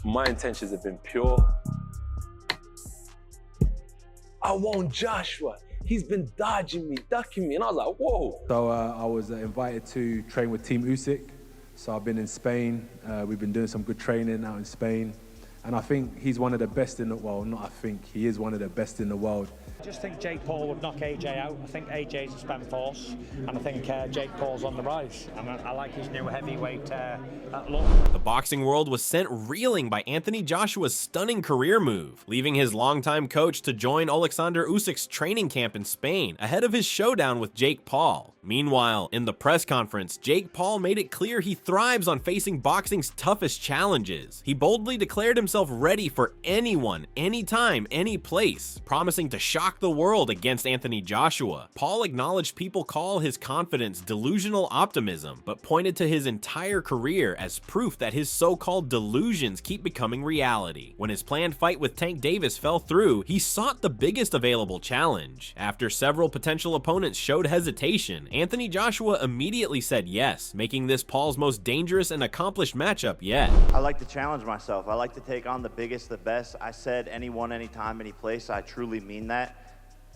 My intentions have been pure. I want Joshua. He's been dodging me, ducking me, and I was like, whoa. So I was invited to train with Team Usyk. So I've been in Spain. We've been doing some good training out in Spain. And I think he's one of the best in the world. Not I think, he is one of the best in the world. I just think Jake Paul would knock AJ out. I think AJ's a spent force, and I think Jake Paul's on the rise. And I like his new heavyweight look. The boxing world was sent reeling by Anthony Joshua's stunning career move, leaving his longtime coach to join Alexander Usyk's training camp in Spain ahead of his showdown with Jake Paul. Meanwhile, in the press conference, Jake Paul made it clear he thrives on facing boxing's toughest challenges. He boldly declared himself ready for anyone, anytime, any place, promising to shock the world against Anthony Joshua. Paul acknowledged people call his confidence delusional optimism, but pointed to his entire career as proof that his so-called delusions keep becoming reality. When his planned fight with Tank Davis fell through, he sought the biggest available challenge. After several potential opponents showed hesitation, Anthony Joshua immediately said yes, making this Paul's most dangerous and accomplished matchup yet. I like to challenge myself. I like to take on the biggest, the best. I said anyone, anytime, any place. I truly mean that.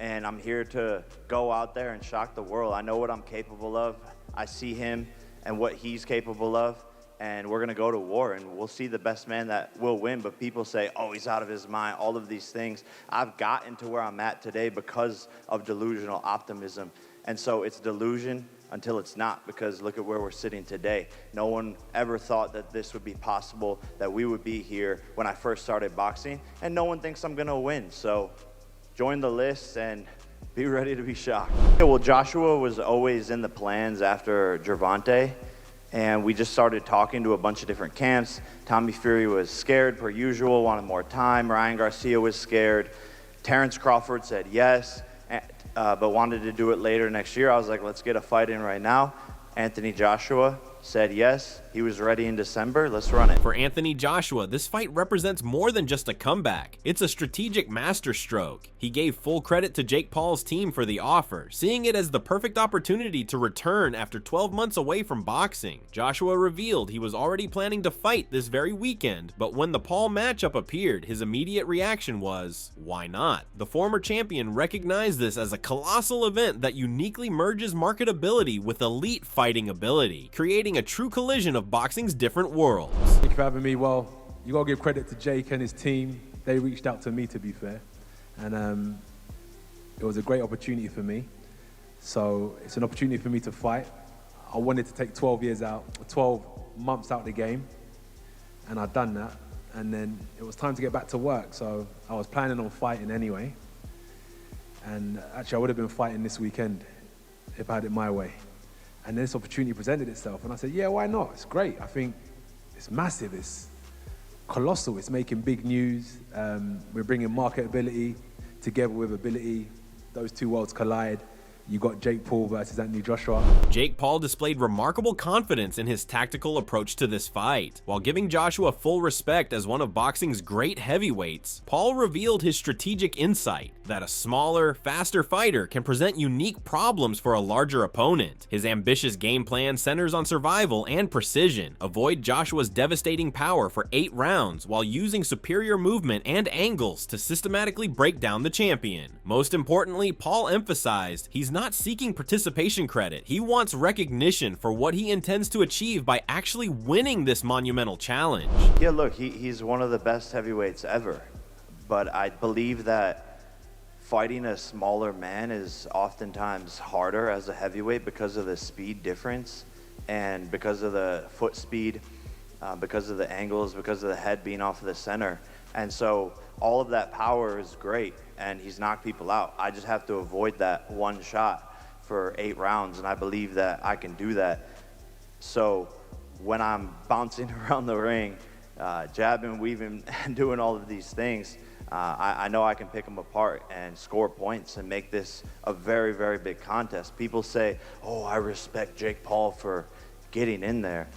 And I'm here to go out there and shock the world. I know what I'm capable of. I see him and what he's capable of. And we're gonna go to war, and we'll see the best man that will win. But people say, oh, he's out of his mind, all of these things. I've gotten to where I'm at today because of delusional optimism. And so it's delusion until it's not, because look at where we're sitting today. No one ever thought that this would be possible, that we would be here when I first started boxing, and no one thinks I'm gonna win. So join the list and be ready to be shocked. Well, Joshua was always in the plans after Gervonta, and we just started talking to a bunch of different camps. Tommy Fury was scared per usual, wanted more time. Ryan Garcia was scared. Terrence Crawford said yes, but wanted to do it later next year. I was like, let's get a fight in right now. Anthony Joshua said yes, he was ready in December, let's run it. For Anthony Joshua, this fight represents more than just a comeback. It's a strategic masterstroke. He gave full credit to Jake Paul's team for the offer, seeing it as the perfect opportunity to return after 12 months away from boxing. Joshua revealed he was already planning to fight this very weekend, but when the Paul matchup appeared, his immediate reaction was, why not? The former champion recognized this as a colossal event that uniquely merges marketability with elite fighting ability, creating a true collision of boxing's different worlds. Thank you for having me. Well, you gotta give credit to Jake and his team. They reached out to me, to be fair. And it was a great opportunity for me. So it's an opportunity for me to fight. I wanted to take 12 months out of the game, and I'd done that. And then it was time to get back to work. So I was planning on fighting anyway. And actually I would have been fighting this weekend if I had it my way. And this opportunity presented itself, and I said, yeah, why not? It's great. I think it's massive, it's colossal, it's making big news. We're bringing marketability together with ability. Those two worlds collide. You got Jake Paul versus Anthony Joshua. Jake Paul displayed remarkable confidence in his tactical approach to this fight. While giving Joshua full respect as one of boxing's great heavyweights, Paul revealed his strategic insight that a smaller, faster fighter can present unique problems for a larger opponent. His ambitious game plan centers on survival and precision. Avoid Joshua's devastating power for 8 rounds while using superior movement and angles to systematically break down the champion. Most importantly, Paul emphasized he's not seeking participation credit. He wants recognition for what he intends to achieve by actually winning this monumental challenge. Yeah, look, he's one of the best heavyweights ever, but I believe that fighting a smaller man is oftentimes harder as a heavyweight because of the speed difference and because of the foot speed, because of the angles, because of the head being off of the center. And so all of that power is great, and he's knocked people out. I just have to avoid that one shot for 8 rounds, and I believe that I can do that. So when I'm bouncing around the ring, jabbing, weaving, and doing all of these things, I know I can pick them apart and score points and make this a very, very big contest. People say, oh, I respect Jake Paul for getting in there.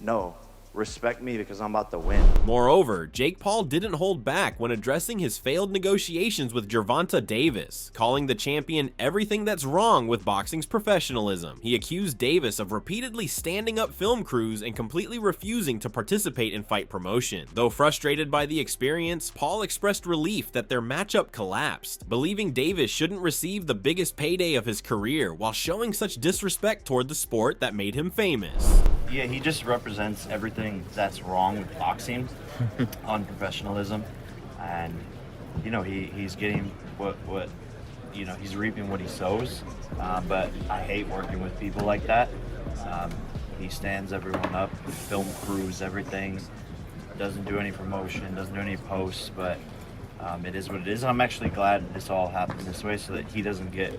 No, respect me because I'm about to win. Moreover, Jake Paul didn't hold back when addressing his failed negotiations with Gervonta Davis, calling the champion everything that's wrong with boxing's professionalism. He accused Davis of repeatedly standing up film crews and completely refusing to participate in fight promotion. Though frustrated by the experience, Paul expressed relief that their matchup collapsed, believing Davis shouldn't receive the biggest payday of his career while showing such disrespect toward the sport that made him famous. Yeah, he just represents everything that's wrong with boxing on professionalism, and you know he's getting what you know, he's reaping what he sows. But I hate working with people like that. He stands everyone up, film crews, everything. Doesn't do any promotion, doesn't do any posts, but it is what it is. And I'm actually glad this all happened this way so that he doesn't get,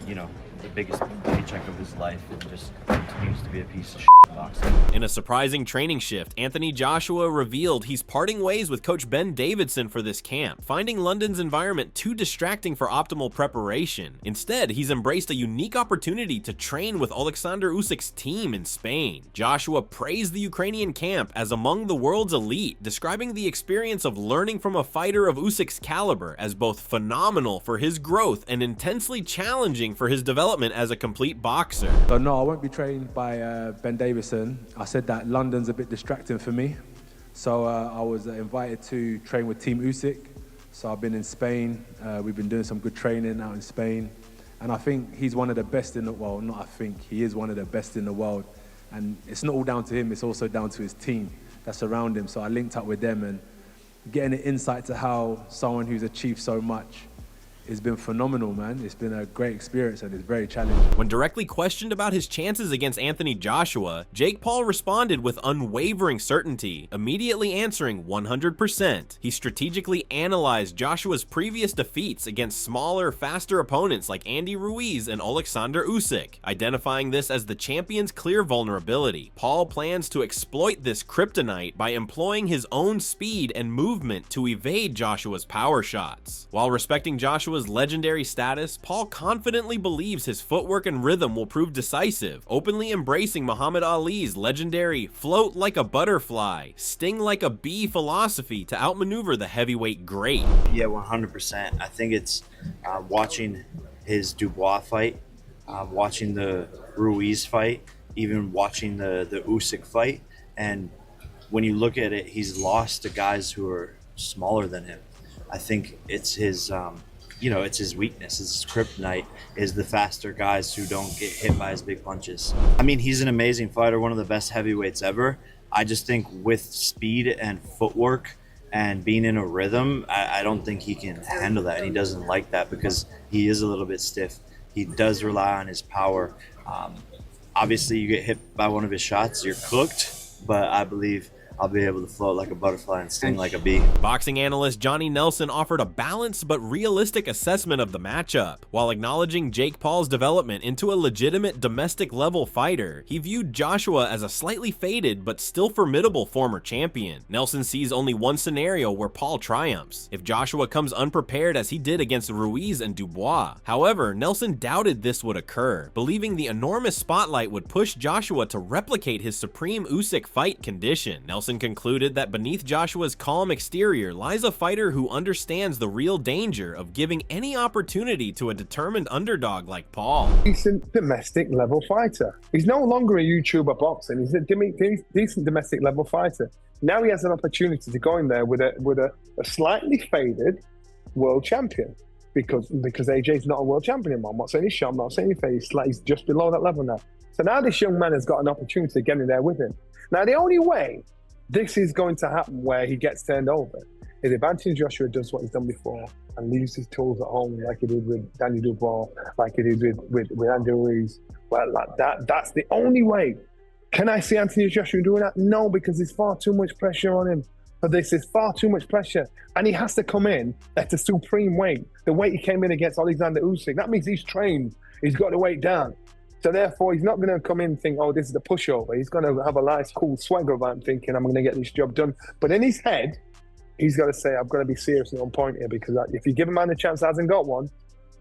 you know, the biggest paycheck of his life and just continues to be a piece of shit in boxing. In a surprising training shift, Anthony Joshua revealed he's parting ways with coach Ben Davidson for this camp, finding London's environment too distracting for optimal preparation. Instead, he's embraced a unique opportunity to train with Alexander Usyk's team in Spain. Joshua praised the Ukrainian camp as among the world's elite, describing the experience of learning from a fighter of Usyk's caliber as both phenomenal for his growth and intensely challenging for his development as a complete boxer. So no, I won't be trained by Ben Davison. I said that London's a bit distracting for me. So I was invited to train with Team Usyk. So I've been in Spain. We've been doing some good training out in Spain. And I think he's one of the best in the world. Not I think, he is one of the best in the world. And it's not all down to him, it's also down to his team that's around him. So I linked up with them and getting an insight to how someone who's achieved so much, it's been phenomenal, man. It's been a great experience and it's very challenging. When directly questioned about his chances against Anthony Joshua, Jake Paul responded with unwavering certainty, immediately answering 100%. He strategically analyzed Joshua's previous defeats against smaller, faster opponents like Andy Ruiz and Alexander Usyk, identifying this as the champion's clear vulnerability. Paul plans to exploit this kryptonite by employing his own speed and movement to evade Joshua's power shots. While respecting Joshua's legendary status, Paul confidently believes his footwork and rhythm will prove decisive, openly embracing Muhammad Ali's legendary float like a butterfly, sting like a bee philosophy to outmaneuver the heavyweight great. Yeah, 100%. I think it's watching his Dubois fight, watching the Ruiz fight, even watching the Usyk fight, and when you look at it, he's lost to guys who are smaller than him. I think it's his you know, it's his weakness, it's his kryptonite, is the faster guys who don't get hit by his big punches. I mean, he's an amazing fighter, one of the best heavyweights ever. I just think with speed and footwork and being in a rhythm, I don't think he can handle that, and he doesn't like that because he is a little bit stiff. He does rely on his power. Obviously, you get hit by one of his shots, you're cooked, but I believe I'll be able to float like a butterfly and sting like a bee. Boxing analyst Johnny Nelson offered a balanced but realistic assessment of the matchup. While acknowledging Jake Paul's development into a legitimate domestic-level fighter, he viewed Joshua as a slightly faded but still formidable former champion. Nelson sees only one scenario where Paul triumphs, if Joshua comes unprepared as he did against Ruiz and Dubois. However, Nelson doubted this would occur, believing the enormous spotlight would push Joshua to replicate his supreme Usyk fight condition. Nelson concluded that beneath Joshua's calm exterior lies a fighter who understands the real danger of giving any opportunity to a determined underdog like Paul. He's a domestic level fighter. He's no longer a YouTuber boxing. He's a decent domestic level fighter. Now he has an opportunity to go in there with a slightly faded world champion because AJ's not a world champion anymore. I'm not saying he's shot, I'm not saying he's just below that level now. So now this young man has got an opportunity to get in there with him. Now the only way this is going to happen where he gets turned over is if Anthony Joshua does what he's done before and leaves his tools at home like he did with Danny Dubois, like he did with Andy Ruiz. Well, like that's the only way. Can I see Anthony Joshua doing that? No, because there's far too much pressure on him. But this is far too much pressure. And he has to come in at a supreme weight. The weight he came in against Alexander Usyk, that means he's trained. He's got the weight down. So therefore, he's not going to come in and think, oh, this is a pushover. He's going to have a nice, cool swagger about him thinking, I'm going to get this job done. But in his head, he's got to say, I've got to be serious and on point here because if you give a man a chance that hasn't got one,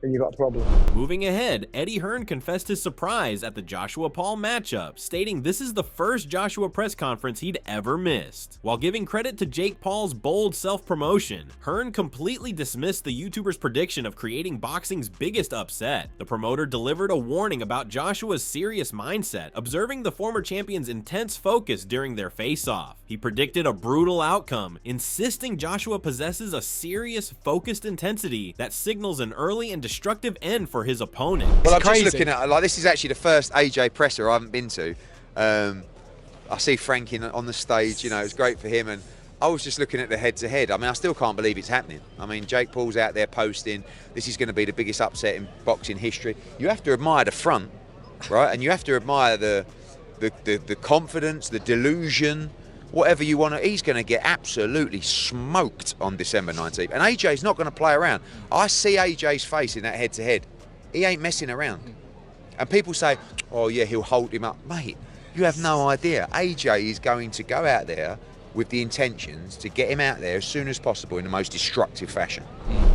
then you got a problem. Moving ahead, Eddie Hearn confessed his surprise at the Joshua Paul matchup, stating this is the first Joshua press conference he'd ever missed. While giving credit to Jake Paul's bold self-promotion, Hearn completely dismissed the YouTuber's prediction of creating boxing's biggest upset. The promoter delivered a warning about Joshua's serious mindset, observing the former champion's intense focus during their face-off. He predicted a brutal outcome, insisting Joshua possesses a serious, focused intensity that signals an early and destructive end for his opponent. Well, I'm just looking at, like, this is actually the first AJ presser I haven't been to. I see Frank on the stage, you know, it's great for him, and I was just looking at the head-to-head. I mean, I still can't believe it's happening. I mean, Jake Paul's out there posting, this is going to be the biggest upset in boxing history. You have to admire the front, right? And you have to admire the confidence, the delusion, whatever you want to. He's going to get absolutely smoked on December 19th. And AJ's not going to play around. I see AJ's face in that head-to-head. He ain't messing around. And people say, oh, yeah, he'll hold him up. Mate, you have no idea. AJ is going to go out there with the intentions to get him out there as soon as possible in the most destructive fashion.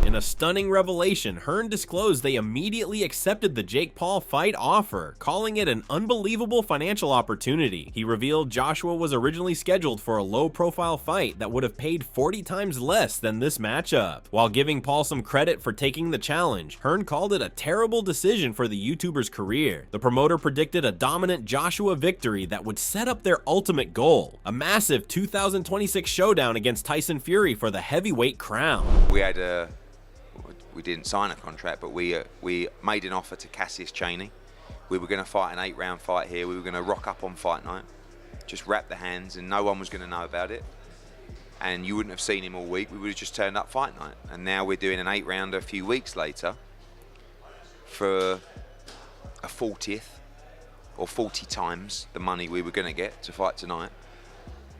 In a stunning revelation, Hearn disclosed they immediately accepted the Jake Paul fight offer, calling it an unbelievable financial opportunity. He revealed Joshua was originally scheduled for a low-profile fight that would have paid 40 times less than this matchup. While giving Paul some credit for taking the challenge, Hearn called it a terrible decision for the YouTuber's career. The promoter predicted a dominant Joshua victory that would set up their ultimate goal, a massive 2026 showdown against Tyson Fury for the heavyweight crown. We didn't sign a contract, but we made an offer to Cassius Chaney. We were going to fight an 8-round fight here. We were going to rock up on fight night, just wrap the hands, and no one was going to know about it. And you wouldn't have seen him all week. We would have just turned up fight night. And now we're doing an 8-rounder a few weeks later for a 40th or 40 times the money we were going to get to fight tonight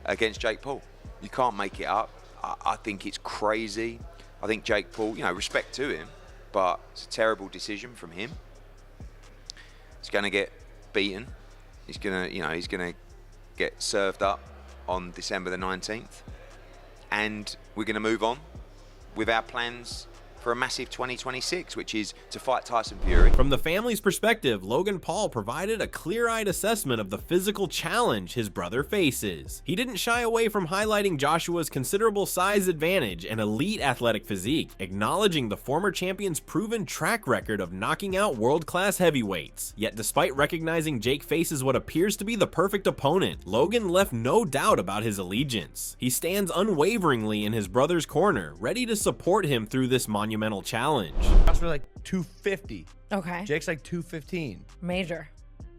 against Jake Paul. You can't make it up. I think it's crazy. I think Jake Paul, you know, respect to him, but it's a terrible decision from him. He's going to get beaten. He's going to, you know, he's going to get served up on December the 19th. And we're going to move on with our plans for a massive 2026, which is to fight Tyson Fury. From the family's perspective, Logan Paul provided a clear-eyed assessment of the physical challenge his brother faces. He didn't shy away from highlighting Joshua's considerable size advantage and elite athletic physique, acknowledging the former champion's proven track record of knocking out world-class heavyweights. Yet despite recognizing Jake faces what appears to be the perfect opponent, Logan left no doubt about his allegiance. He stands unwaveringly in his brother's corner, ready to support him through this monumental challenge. Joshua's like 250. Okay. Jake's like 215. Major.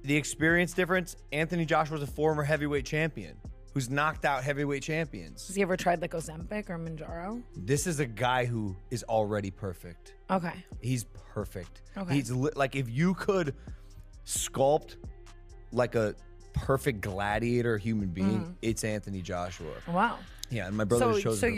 The experience difference, Anthony Joshua's a former heavyweight champion who's knocked out heavyweight champions. Has he ever tried like Ozempic or Manjaro? This is a guy who is already perfect. Okay. He's perfect. Okay. He's like, if you could sculpt like a perfect gladiator human being, it's Anthony Joshua. Wow. Yeah, and my brother chose. So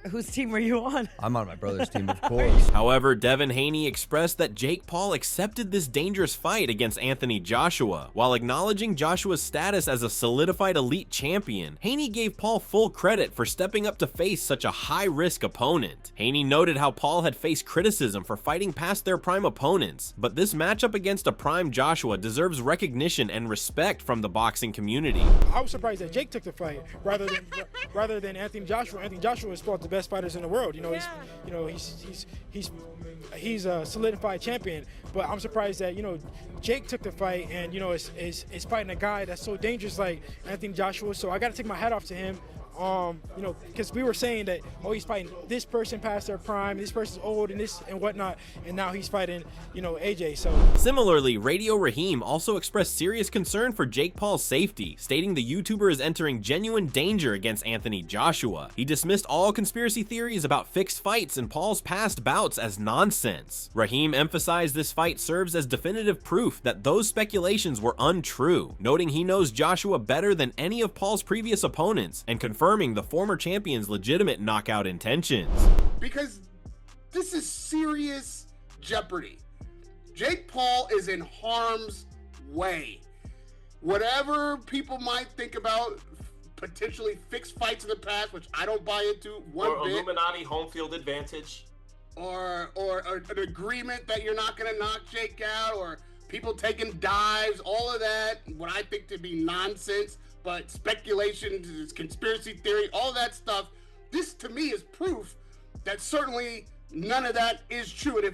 whose team were you on? I'm on my brother's team, of course. However, Devin Haney expressed that Jake Paul accepted this dangerous fight against Anthony Joshua. While acknowledging Joshua's status as a solidified elite champion, Haney gave Paul full credit for stepping up to face such a high-risk opponent. Haney noted how Paul had faced criticism for fighting past their prime opponents, but this matchup against a prime Joshua deserves recognition and respect from the boxing community. I was surprised that Jake took the fight rather than Anthony Joshua. Anthony Joshua is fought the best fighters in the world. He's a solidified champion. But I'm surprised that Jake took the fight and is fighting a guy that's so dangerous like Anthony Joshua. So I got to take my hat off to him. Because we were saying that, oh, he's fighting this person past their prime, this person's old and this and whatnot, and now he's fighting, AJ. So similarly, Radio Raheem also expressed serious concern for Jake Paul's safety, stating the YouTuber is entering genuine danger against Anthony Joshua. He dismissed all conspiracy theories about fixed fights in Paul's past bouts as nonsense. Raheem emphasized this fight serves as definitive proof that those speculations were untrue, noting he knows Joshua better than any of Paul's previous opponents and confirming the former champion's legitimate knockout intentions. Because this is serious jeopardy. Jake Paul is in harm's way. Whatever people might think about potentially fixed fights in the past, which I don't buy into one bit. Illuminati home field advantage. or an agreement that you're not going to knock Jake out, or people taking dives, all of that, what I think to be nonsense, but speculation, conspiracy theory, all that stuff. This to me is proof that certainly none of that is true. And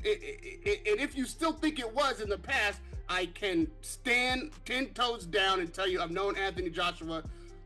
if you still think it was in the past, I can stand 10 toes down and tell you I've known Anthony Joshua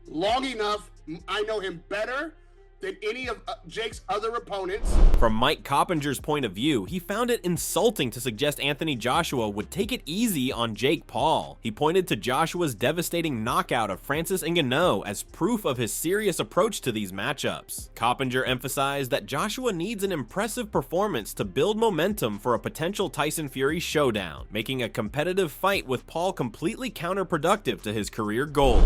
long enough. I know him better than any of Jake's other opponents. From Mike Coppinger's point of view, he found it insulting to suggest Anthony Joshua would take it easy on Jake Paul. He pointed to Joshua's devastating knockout of Francis Ngannou as proof of his serious approach to these matchups. Coppinger emphasized that Joshua needs an impressive performance to build momentum for a potential Tyson Fury showdown, making a competitive fight with Paul completely counterproductive to his career goal.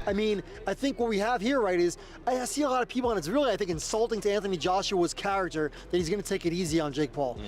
I mean, I think what we have here, right, is I see a lot of people, and it's really, I think, insulting to Anthony Joshua's character that he's going to take it easy on Jake Paul.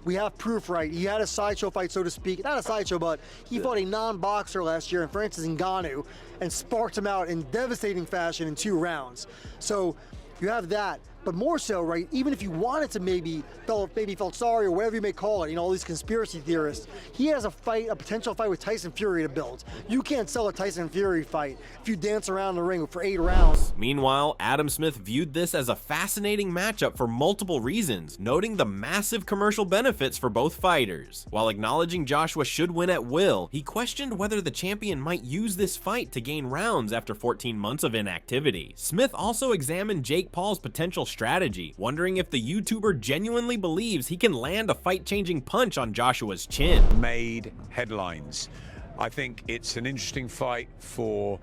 We have proof, right? He had a sideshow fight, so to speak. Not a sideshow, but he fought a non-boxer last year in Francis Ngannou and sparked him out in devastating fashion in 2 rounds. So you have that. But more so, right, even if you wanted to maybe felt sorry or whatever you may call it, you know, all these conspiracy theorists, he has a potential fight with Tyson Fury to build. You can't sell a Tyson Fury fight if you dance around the ring for 8 rounds. Meanwhile, Adam Smith viewed this as a fascinating matchup for multiple reasons, noting the massive commercial benefits for both fighters. While acknowledging Joshua should win at will, he questioned whether the champion might use this fight to gain rounds after 14 months of inactivity. Smith also examined Jake Paul's potential strategy, wondering if the YouTuber genuinely believes he can land a fight-changing punch on Joshua's chin. Made headlines. I think it's an interesting fight for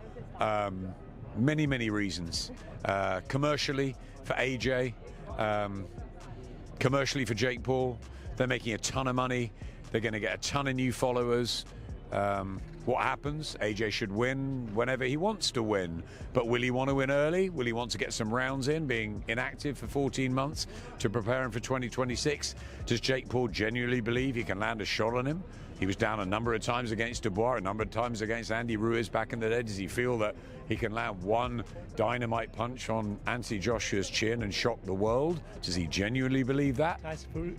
many, many reasons. Commercially, for AJ, commercially for Jake Paul, they're making a ton of money. They're going to get a ton of new followers. What happens? AJ should win whenever he wants to win. But will he want to win early? Will he want to get some rounds in, being inactive for 14 months to prepare him for 2026? Does Jake Paul genuinely believe he can land a shot on him? He was down a number of times against Dubois, a number of times against Andy Ruiz back in the day. Does he feel that he can land one dynamite punch on Anthony Joshua's chin and shock the world? Does he genuinely believe that?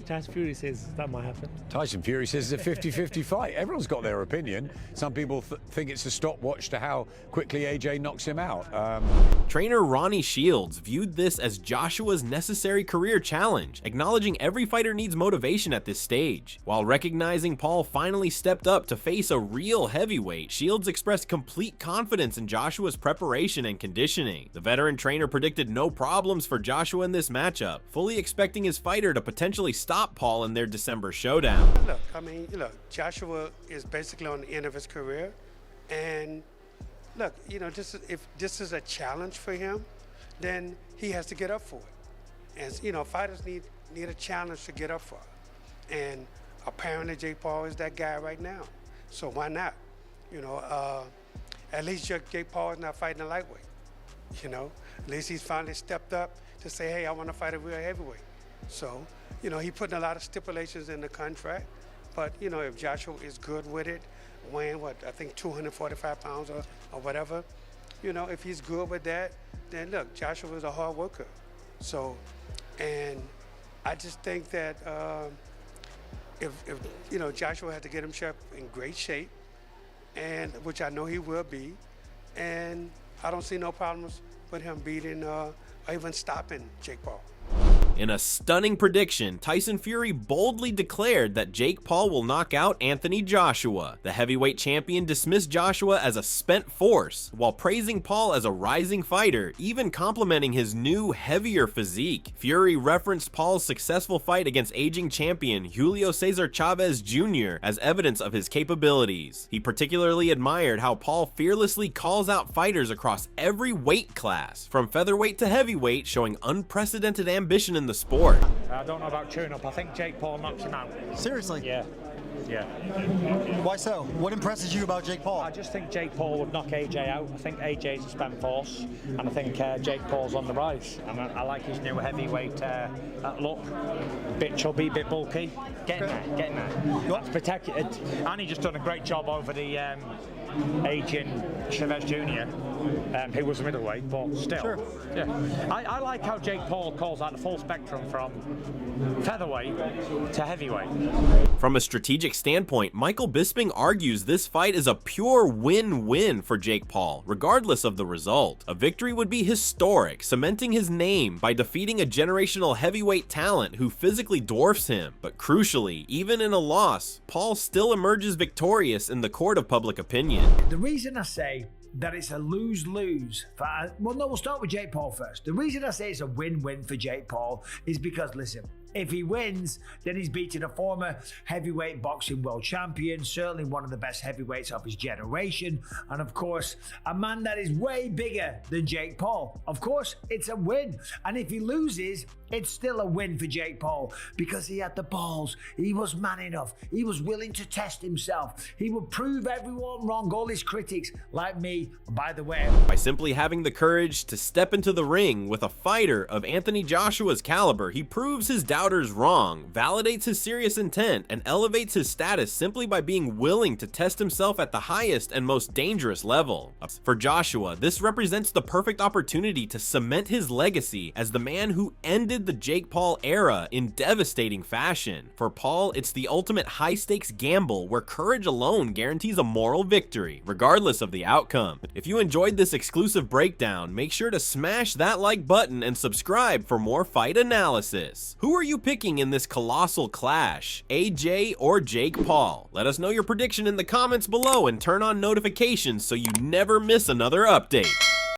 Tyson Fury says that might happen. Tyson Fury says it's a 50-50 fight. Everyone's got their opinion. Some people think it's a stopwatch to how quickly AJ knocks him out. Trainer Ronnie Shields viewed this as Joshua's necessary career challenge, acknowledging every fighter needs motivation at this stage. While recognizing Paul finally stepped up to face a real heavyweight, Shields expressed complete confidence in Joshua's preparation and conditioning. The veteran trainer predicted no problems for Joshua in this matchup, fully expecting his fighter to potentially stop Paul in their December showdown. Look, Joshua is basically on the end of his career, and look, if this is a challenge for him, then he has to get up for it. As fighters need a challenge to get up for it, and apparently Jake Paul is that guy right now. So why not? At least Jake Paul is not fighting a lightweight. At least he's finally stepped up to say, hey, I want to fight a real heavyweight. So, he putting a lot of stipulations in the contract. But, if Joshua is good with it, weighing, I think 245 pounds or whatever, if he's good with that, then look, Joshua is a hard worker. So, and I just think that if Joshua had to get himself in great shape, and which I know he will be, and I don't see no problems with him beating or even stopping Jake Paul. In a stunning prediction, Tyson Fury boldly declared that Jake Paul will knock out Anthony Joshua. The heavyweight champion dismissed Joshua as a spent force, while praising Paul as a rising fighter, even complimenting his new, heavier physique. Fury referenced Paul's successful fight against aging champion Julio Cesar Chavez Jr. as evidence of his capabilities. He particularly admired how Paul fearlessly calls out fighters across every weight class, from featherweight to heavyweight, showing unprecedented ambition in the sport. I don't know about chewing up. I think Jake Paul knocks him out. Seriously? Yeah. Why so? What impresses you about Jake Paul? I just think Jake Paul would knock AJ out. I think AJ's a spent force, and I think Jake Paul's on the rise. And I like his new heavyweight look. Bit chubby, bit bulky. Getting there. That's protected. And he just done a great job over the aging Chavez Jr. who was a middleweight, but still. Sure. Yeah. I like how Jake Paul calls out the full spectrum from featherweight to heavyweight. From a strategic standpoint, Michael Bisping argues this fight is a pure win-win for Jake Paul, regardless of the result. A victory would be historic, cementing his name by defeating a generational heavyweight talent who physically dwarfs him. But crucially, even in a loss, Paul still emerges victorious in the court of public opinion. The reason I say that it's a lose-lose well, no, we'll start with Jake Paul first. The reason I say it's a win-win for Jake Paul is because, listen, if he wins, then he's beaten a former heavyweight boxing world champion, certainly one of the best heavyweights of his generation, and of course, a man that is way bigger than Jake Paul. Of course, it's a win. And if he loses, it's still a win for Jake Paul because he had the balls. He was man enough. He was willing to test himself. He would prove everyone wrong, all his critics, like me, by the way. By simply having the courage to step into the ring with a fighter of Anthony Joshua's caliber, he proves his doubters wrong, validates his serious intent, and elevates his status simply by being willing to test himself at the highest and most dangerous level. For Joshua, this represents the perfect opportunity to cement his legacy as the man who ended the Jake Paul era in devastating fashion. For Paul, it's the ultimate high-stakes gamble where courage alone guarantees a moral victory, regardless of the outcome. If you enjoyed this exclusive breakdown, make sure to smash that like button and subscribe for more fight analysis. Who are you picking in this colossal clash, AJ or Jake Paul? Let us know your prediction in the comments below and turn on notifications so you never miss another update.